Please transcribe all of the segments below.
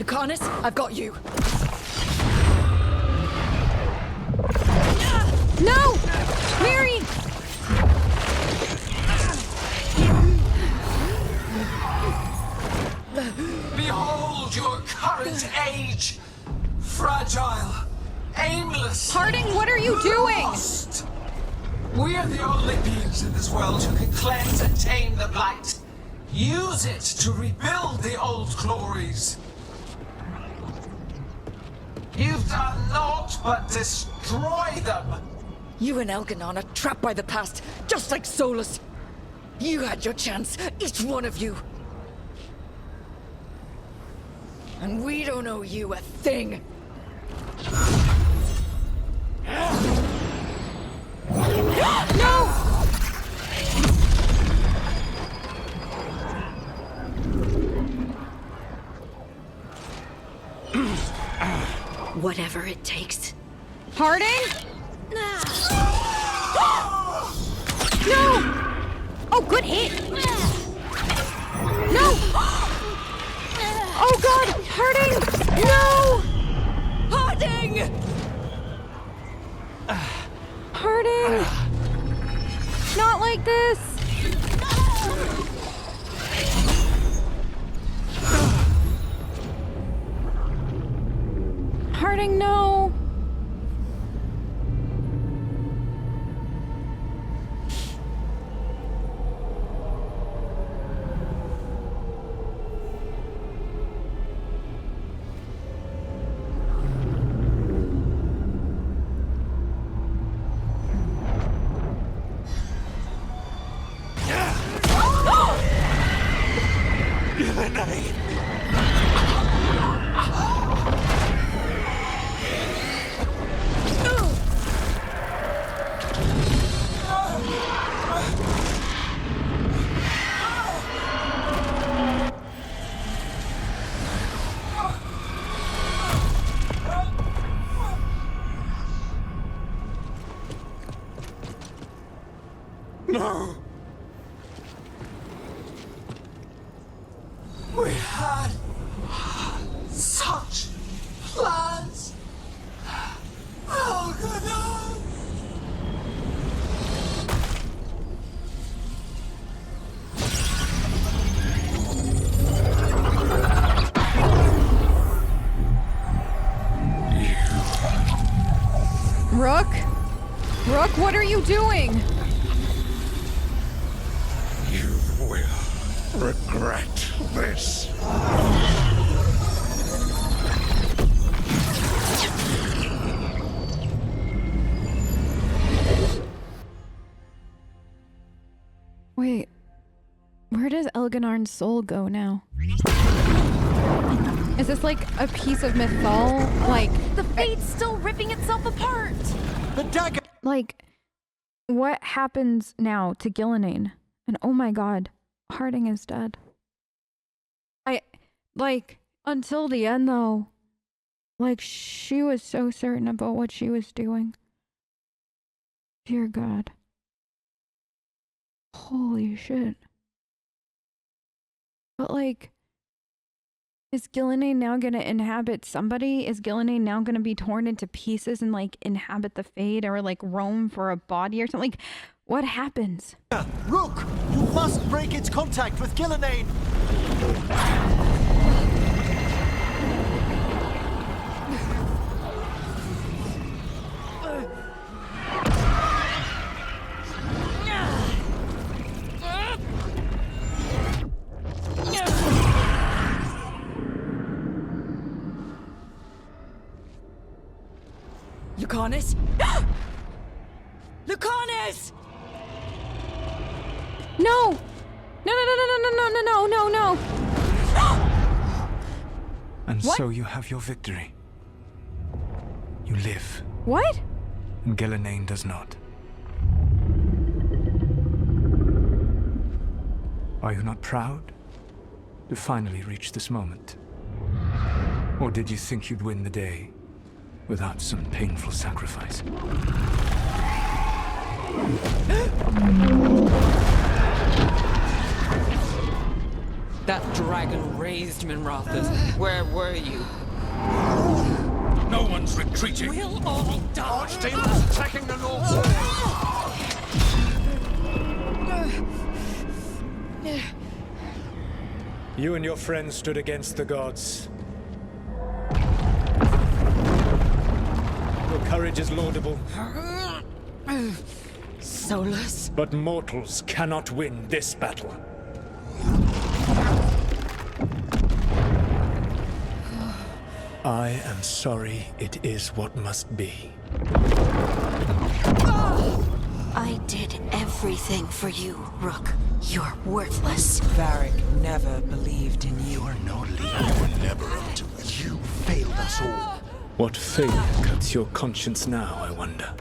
Lucanus, I've got you. No! Mary! Behold your current age! Fragile, aimless. Harding, what are you lost. We are the only beings in this world who can cleanse and tame the blight. Use it to rebuild the old glories. You've done naught but destroy them. You and Elganon are trapped by the past, just like Solus. You had your chance, each one of you. And we don't owe you a thing. No! Whatever it takes. Harding? No! Oh, good hit! No! Oh god! Harding! No! Harding! Harding! Not like this! Harding, no! No! We had such plans! Oh, good on! Rook? Rook, what are you doing? You will regret this. Wait, where does Elganarn's soul go now? Is this like a piece of mythal? Like, The fate's still ripping itself apart! The dagger! like, what happens now to Gillenane? And oh my god, Harding is dead. Until the end though, like, she was so certain about what she was doing. Dear God. Holy shit. But like, is Gillenane now gonna inhabit somebody? Is Gillenane now gonna be torn into pieces and like inhabit the Fade or like roam for a body or something? Like, what happens? Rook, you must break its contact with Gillenane. Lucanus? Lucanus! No! No, no, no, no, no, no, no, no, no, no! And What? so you have your victory. You live, What? and Gillenane does not. Are you not proud to finally reach this moment? Or did you think you'd win the day without some painful sacrifice? That dragon raised Minrathas. Where were you? No one's retreating. We'll all die. Archdemons attacking the North Wall. You and your friends stood against the gods. Your courage is laudable. Solus? But mortals cannot win this battle. I am sorry it is what must be. I did everything for you, Rook. You're worthless. Varric never believed in you. You are no leader. You were never up to it. You failed us all. What failure cuts your conscience now, I wonder?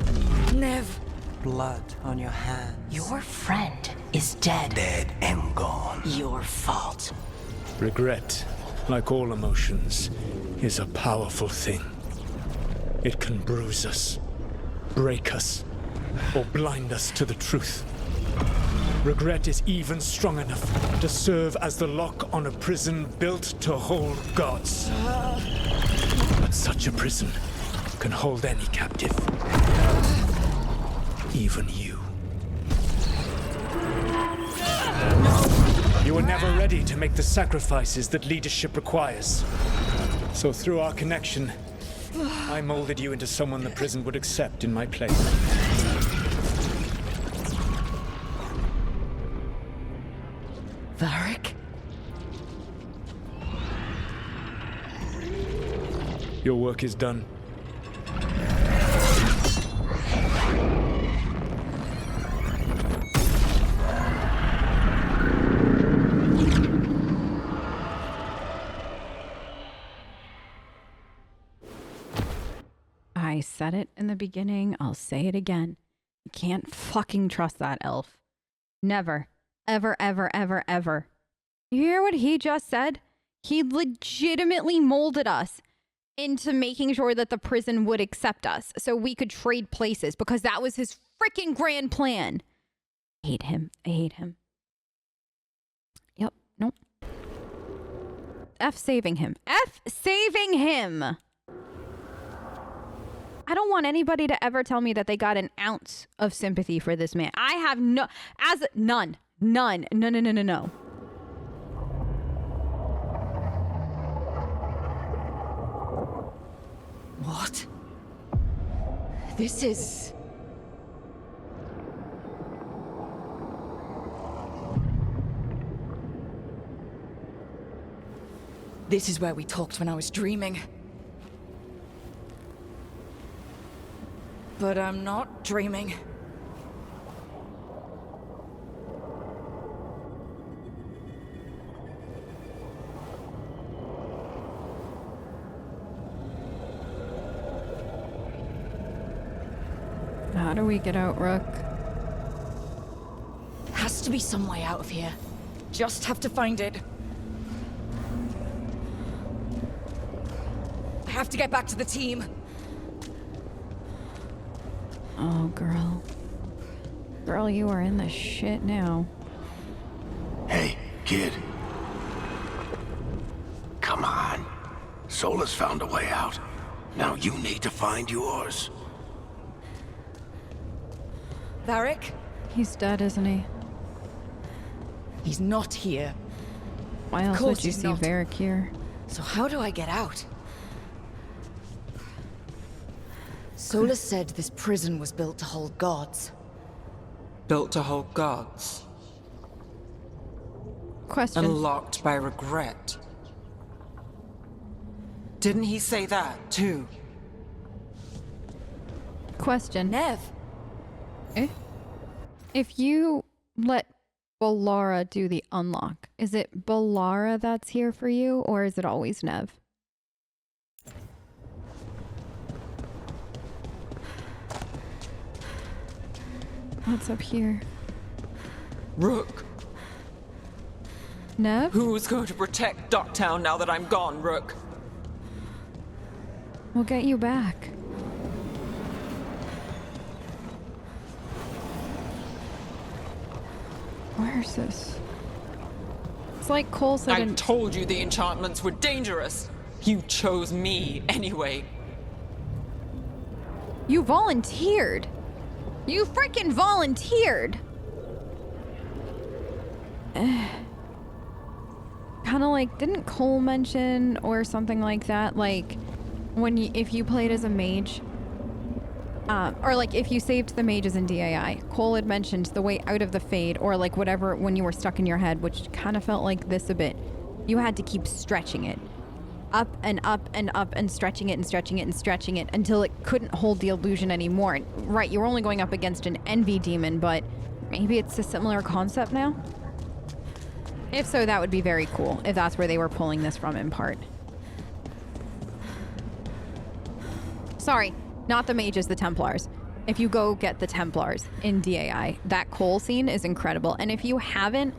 Nev. Blood on your hands. Your friend is dead. Dead and gone. Your fault. Regret, like all emotions, is a powerful thing. It can bruise us, break us, or blind us to the truth. Regret is even strong enough to serve as the lock on a prison built to hold gods. But such a prison can hold any captive. Even you. You were never ready to make the sacrifices that leadership requires. So through our connection, I molded you into someone the prison would accept in my place. Varric? Your work is done. I said it in the beginning. I'll say it again. You can't fucking trust that elf. Never. Ever, ever, ever, ever. You hear what he just said? He legitimately molded us into making sure that the prison would accept us so we could trade places because that was his freaking grand plan. I hate him. I hate him. Yep. Nope. F saving him. F saving him. I don't want anybody to ever tell me that they got an ounce of sympathy for this man. I have none. No. What? This is... This is where we talked when I was dreaming. But I'm not dreaming. How do we get out, Rook? Has to be some way out of here. Just have to find it. I have to get back to the team. Oh, girl. Girl, you are in the shit now. Hey, kid. Come on. Solus found a way out. Now you need to find yours. Varric? He's dead, isn't he? He's not here. Why else course would you he's see not. Varric here? So how do I get out? Solus said this prison was built to hold gods. Built to hold gods. Question. And locked by regret. Didn't he say that, too? Question. Nev, If you let Balara do the unlock, is it Balara that's here for you, or is it always Nev? What's up here? Rook, Nev? who's going to protect Docktown now that I'm gone, Rook? We'll get you back. Where is this? It's like Cole said I in... told you the enchantments were dangerous. You chose me anyway. You volunteered. You freaking volunteered. Kind of like, didn't Cole mention or something like that, like if you played as a mage, or like if you saved the mages in DAI, Cole had mentioned the way out of the Fade, or like whatever, when you were stuck in your head, which kind of felt like this a bit. You had to keep stretching it. Up and up and up and stretching it and stretching it and stretching it until it couldn't hold the illusion anymore. Right, you were only going up against an envy demon, but maybe it's a similar concept now? If so, that would be very cool, if that's where they were pulling this from in part. Sorry, not the mages, the Templars. If you go get the Templars in DAI, that Cole scene is incredible. And if you haven't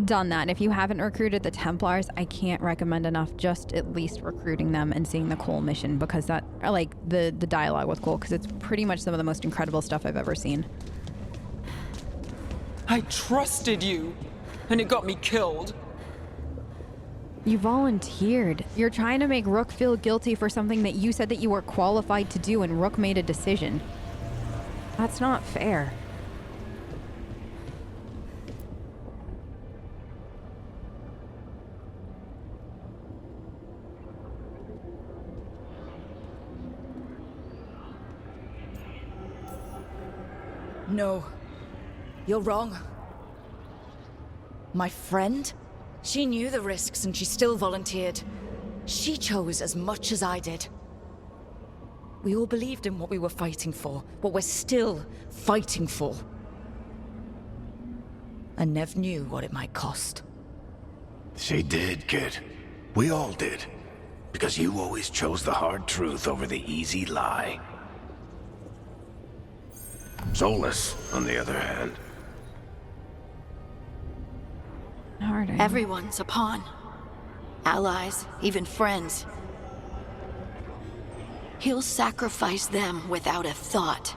done that, if you haven't recruited the Templars, I can't recommend enough just at least recruiting them and seeing the Cole mission, because that, I like the dialogue with Cole, because it's pretty much some of the most incredible stuff I've ever seen. I trusted you, and it got me killed. You volunteered. You're trying to make Rook feel guilty for something that you said that you were qualified to do, and Rook made a decision. That's not fair. No. You're wrong. My friend? She knew the risks and she still volunteered. She chose as much as I did. We all believed in what we were fighting for, what we're still fighting for. And Nev knew what it might cost. She did, kid. We all did. Because you always chose the hard truth over the easy lie. Solus, on the other hand. Harding. Everyone's a pawn. Allies, even friends. He'll sacrifice them without a thought.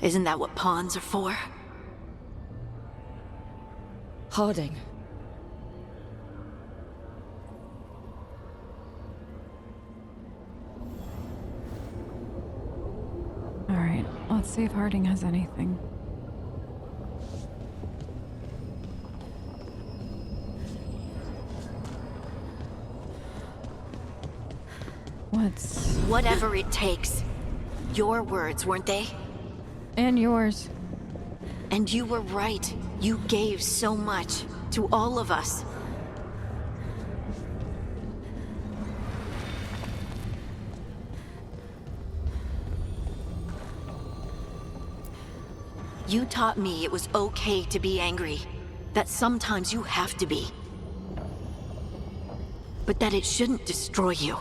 Isn't that what pawns are for? Harding. Alright, let's see if Harding has anything. Whatever it takes. Your words, weren't they? And yours. And you were right. You gave so much to all of us. You taught me it was okay to be angry. That sometimes you have to be. But that it shouldn't destroy you.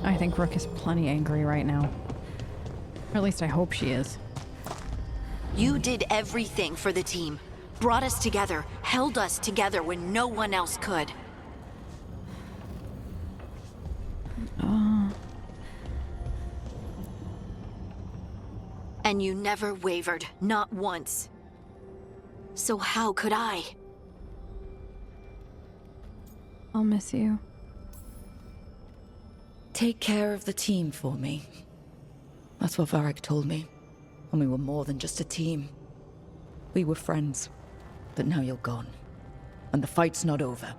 I think Rook is plenty angry right now. Or at least I hope she is. You did everything for the team. Brought us together, held us together when no one else could. And you never wavered, not once. So how could I? I'll miss you. Take care of the team for me. That's what Varric told me. And we were more than just a team. We were friends. But now you're gone. And the fight's not over.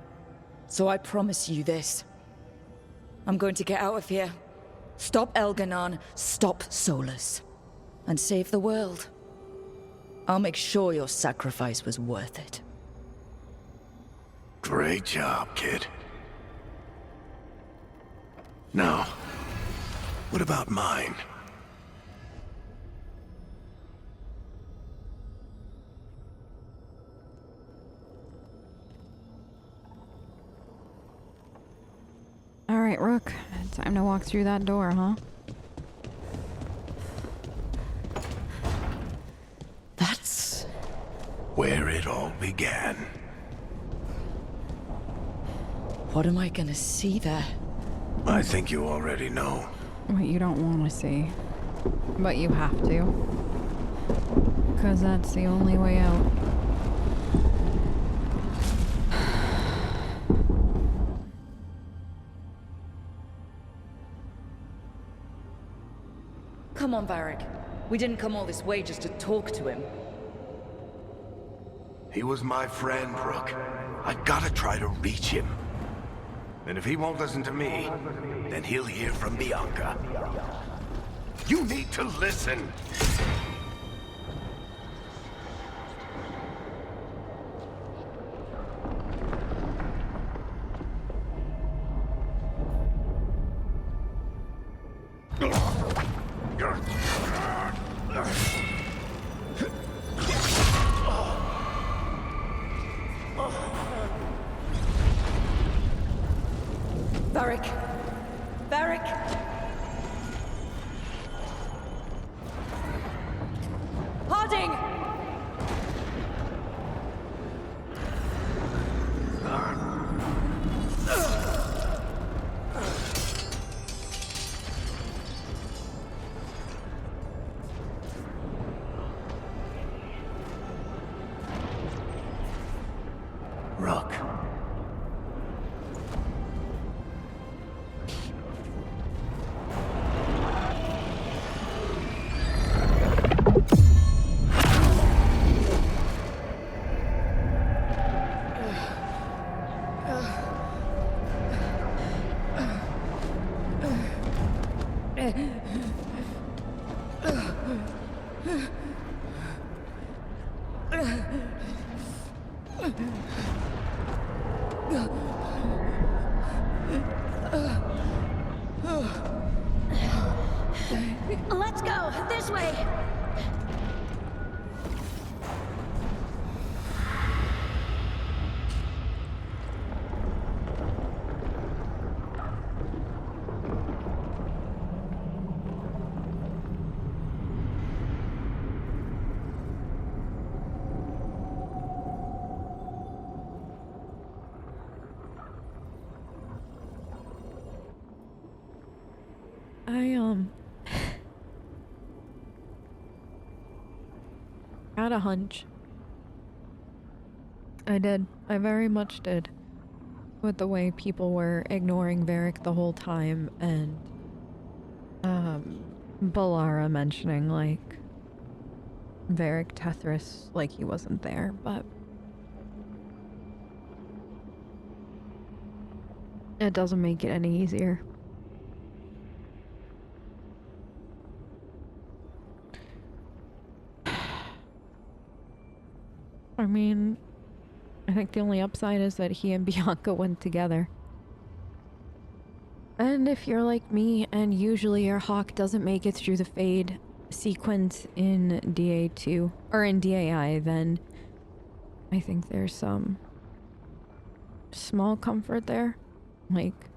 So I promise you this. I'm going to get out of here. Stop Elganon, stop Solus. And save the world. I'll make sure your sacrifice was worth it. Great job, kid. Now, what about mine? All right, Rook. Time to walk through that door, huh? That's Where it all began. what am I gonna see there? I think you already know. What you don't want to see. But you have to. 'Cause that's the only way out. Come on, Varric. We didn't come all this way just to talk to him. He was my friend, Rook. I gotta try to reach him. And if he won't listen to me, then he'll hear from Bianca. You need to listen! Varric! Varric! Harding! Rook. Let's go! This way! I had a hunch. I did. I very much did. With the way people were ignoring Varric the whole time, and Balara mentioning, like, Varric Tethris like he wasn't there, but it doesn't make it any easier. I mean, I think the only upside is that he and Bianca went together. And if you're like me, and usually your hawk doesn't make it through the Fade sequence in DA2, or in DAI, then I think there's some small comfort there. Like,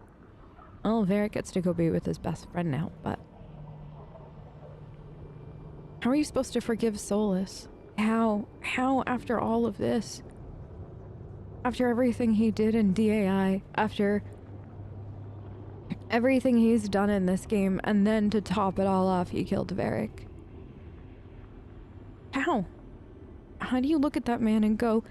well, Varric gets to go be with his best friend now, but how are you supposed to forgive Solus? How after all of this? After everything he did in DAI, after everything he's done in this game, and then to top it all off, he killed Varric. How? How do you look at that man and go,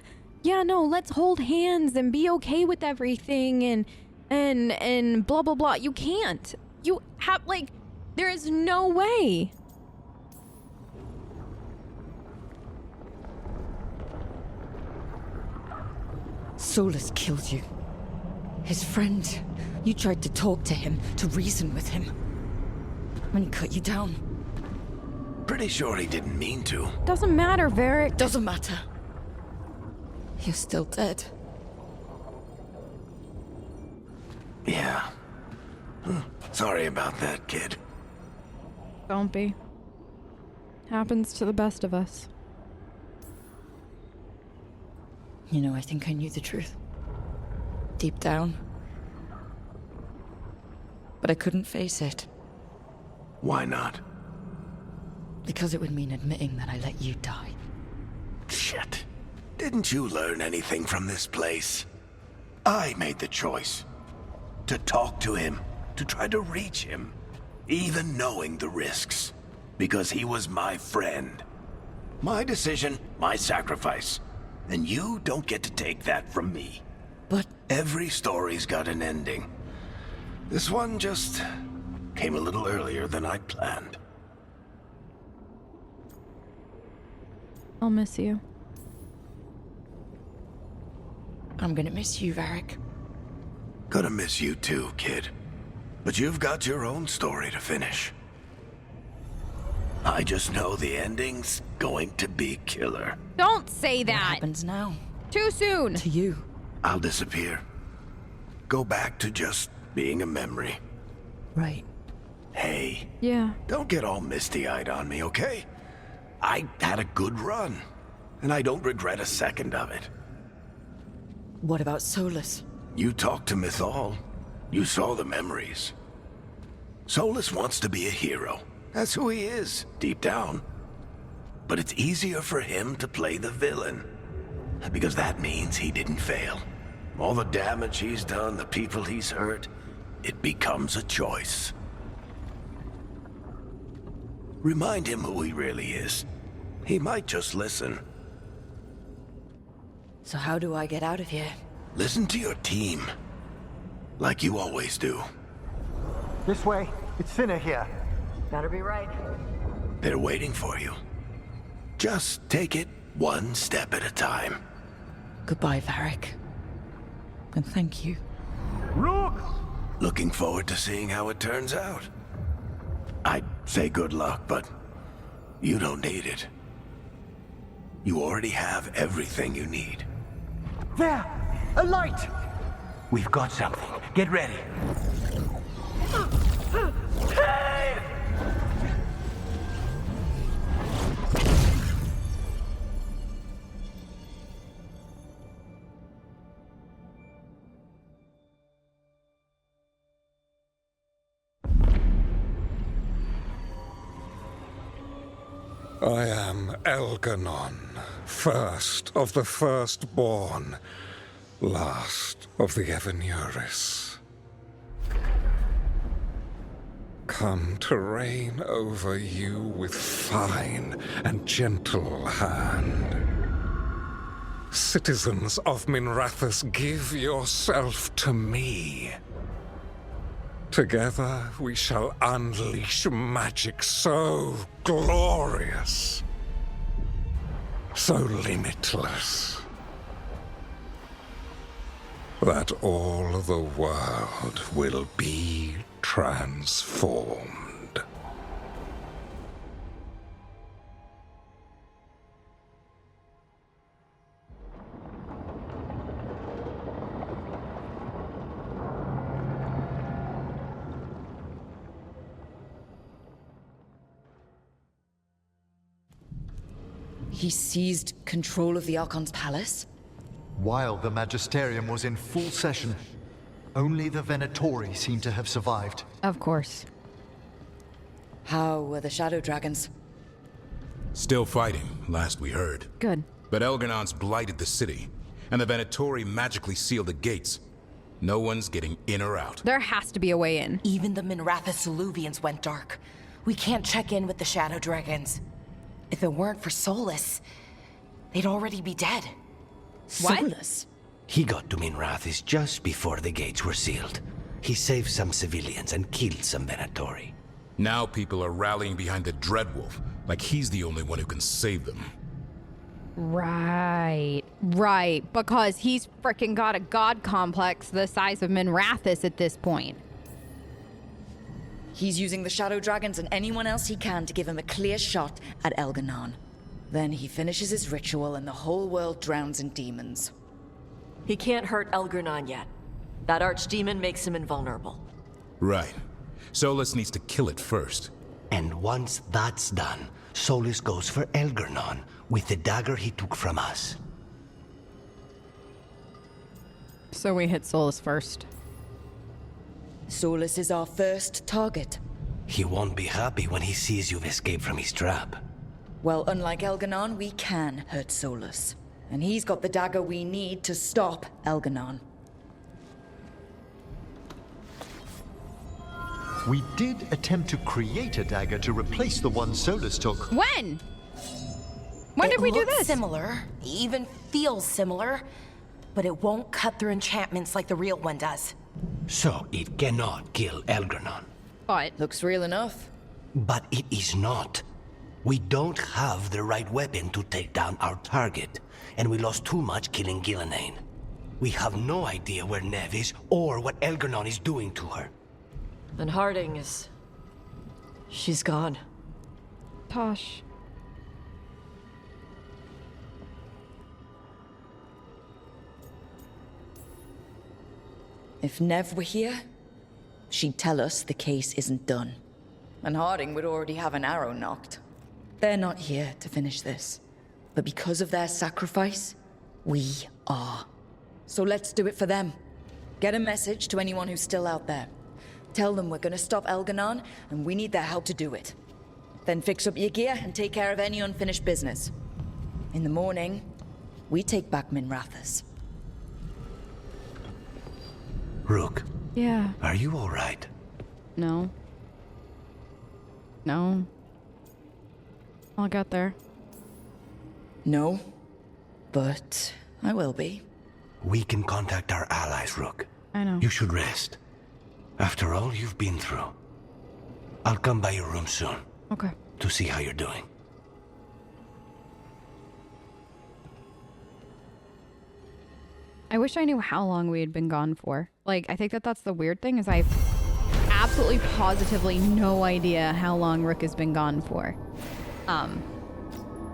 yeah, no, let's hold hands and be okay with everything and blah, blah, blah. You can't. You have, like, there is no way. Solus killed you. His friend. You tried to talk to him, to reason with him. When he cut you down. Pretty sure he didn't mean to. Doesn't matter, Varric. Doesn't matter. You're still dead. Yeah. Sorry about that, kid. Don't be. Happens to the best of us. You know, I think I knew the truth. Deep down. But I couldn't face it. Why not? Because it would mean admitting that I let you die. Shit. Didn't you learn anything from this place? I made the choice. To talk to him, to try to reach him, even knowing the risks. Because he was my friend. My decision, my sacrifice. And you don't get to take that from me. But every story's got an ending. This one just came a little earlier than I'd planned. I'll miss you. I'm gonna miss you, Varric. Gonna miss you too, kid. But you've got your own story to finish. I just know the ending's going to be killer. Don't say What that. happens now? Too soon. To you. I'll disappear. Go back to just being a memory. Right. Hey, Yeah. don't get all misty-eyed on me, okay? I had a good run, and I don't regret a second of it. What about Solus? You talked to Mythal. You saw the memories. Solus wants to be a hero. That's who he is, deep down. But it's easier for him to play the villain, because that means he didn't fail. All the damage he's done, the people he's hurt, it becomes a choice. Remind him who he really is. He might just listen. So how do I get out of here? Listen to your team, like you always do. This way. It's thinner here. Better be right. They're waiting for you. Just take it one step at a time. Goodbye, Varric. And thank you. Rook! Looking forward to seeing how it turns out. I'd say good luck, but you don't need it. You already have everything you need. There! A light! We've got something. Get ready. I am Elganon, first of the firstborn, last of the Evenuris. Come to reign over you with fine and gentle hand. Citizens of Minrathous, give yourself to me. Together we shall unleash magic so glorious, so limitless, that all the world will be transformed. He seized control of the Archon's palace? While the Magisterium was in full session, only the Venatori seem to have survived. Of course. How were the Shadow Dragons? Still fighting, last we heard. Good. But Elganon's blighted the city, and the Venatori magically sealed the gates. No one's getting in or out. There has to be a way in. Even the Minrathous Soluvians went dark. We can't check in with the Shadow Dragons. If it weren't for Solus, they'd already be dead. What? Solus? He got to Minrathous just before the gates were sealed. He saved some civilians and killed some Venatori. Now people are rallying behind the Dreadwolf, like he's the only one who can save them. Right. Because he's frickin' got a god complex the size of Minrathous at this point. He's using the Shadow Dragons and anyone else he can to give him a clear shot at Elganon. Then he finishes his ritual and the whole world drowns in demons. He can't hurt Elganon yet. That archdemon makes him invulnerable. Right. Solus needs to kill it first. And once that's done, Solus goes for Elganon with the dagger he took from us. So we hit Solus first. Solus is our first target. He won't be happy when he sees you've escaped from his trap. Well, unlike Elganon, we can hurt Solus. And he's got the dagger we need to stop Elganon. We did attempt to create a dagger to replace the one Solus took. When? When did we do this? Similar, even feels similar, but it won't cut through enchantments like the real one does. So it cannot kill Elganon. But looks real enough. But it is not. We don't have the right weapon to take down our target, and we lost too much killing Gillenane. We have no idea where Nev is or what Elgernon is doing to her. And Harding is... she's gone. Tosh. If Nev were here, she'd tell us the case isn't done. And Harding would already have an arrow knocked. They're not here to finish this. But because of their sacrifice, we are. So let's do it for them. Get a message to anyone who's still out there. Tell them we're gonna stop Elgernon, and we need their help to do it. Then fix up your gear and take care of any unfinished business. In the morning, we take back Minrathous. Rook. Yeah. Are you all right? No. No. I'll get there. No, but I will be. We can contact our allies, Rook. I know. You should rest. After all you've been through. I'll come by your room soon. Okay. To see how you're doing. I wish I knew how long we had been gone for. Like, I think that's the weird thing is I have absolutely positively no idea how long Rook has been gone for.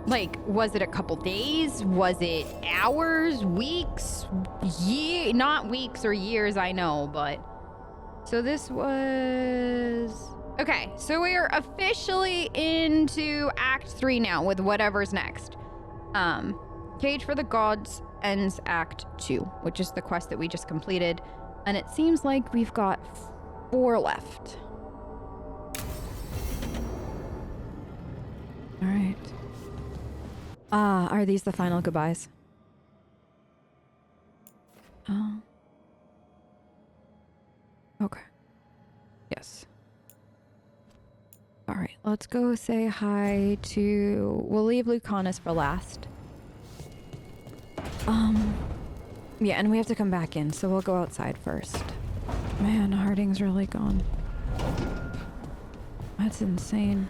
Like, was it a couple days? Was it hours, weeks, not weeks or years, I know, but... So this was... Okay, so we are officially into Act 3 now with whatever's next. Cage for the Gods ends Act 2, which is the quest that we just completed. And it seems like we've got 4 left. All right. Are these the final goodbyes? Oh. Okay. Yes. All right, let's go say hi to... We'll leave Lucanus for last. Yeah, and we have to come back in, so we'll go outside first. Man, Harding's really gone. That's insane.